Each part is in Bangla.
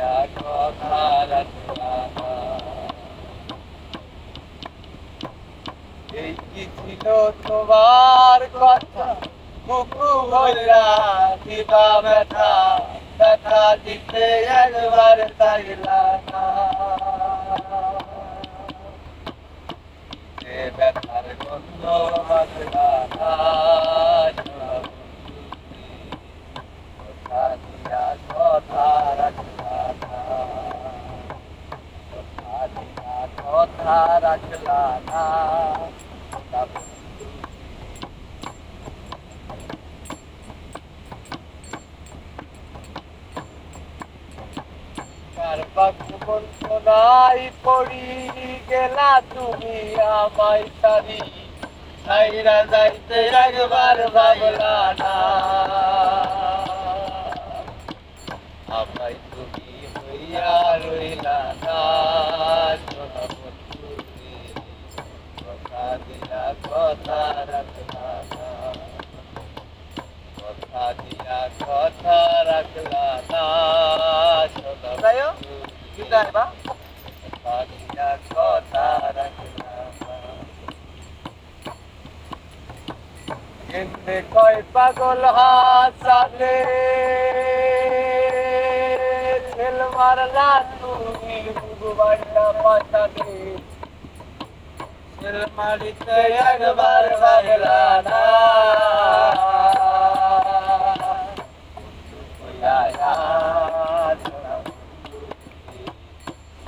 দিয়া কথা রাখলা না। এই কি ছিল তোমার কথা, বুকু ভরা দিবা ব্যথা, ব্যথা দিতে একবার চাইলা না। যে ব্যথার গন্ধ বাজলা না, কথা দিয়া কথা রাখলা না, কথা দিয়া কথা রাখলা না। বঞ্চনায় পড়ি গেলা তুমি আমায় সারি, ছাইরা যাইতে একবার ভাবলা না। আমায় তুমি হইয়া রইলা না, সোনা বন্ধু রে, কথা দিয়া কথা রাখলা না, কথা দিয়া কথা রাখলা না। সোনা বন্ধু রে, কথা দিয়া কথা রাখলা না। কেমনে কয় পাগল হাসানে ছেল মারলা তুমি বুবাইলা পাশানে, ছেল মারিতে একবার ভাবলা না।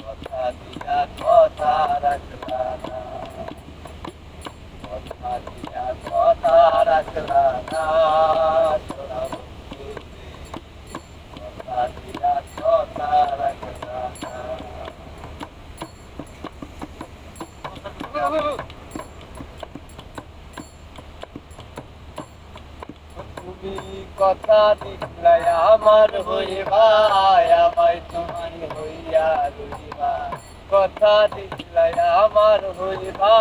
কথা দিয়া কথা রাখলা না, কথা দিয়া কথা রাখলা না। সোনা বন্ধু রে, কথা দিয়া কথা রাখলা না। তুমি কথা দিলাই আমার হইবা, আমায় তোমার হইয়া রইবা, কথা দিলাই আমার হইবা।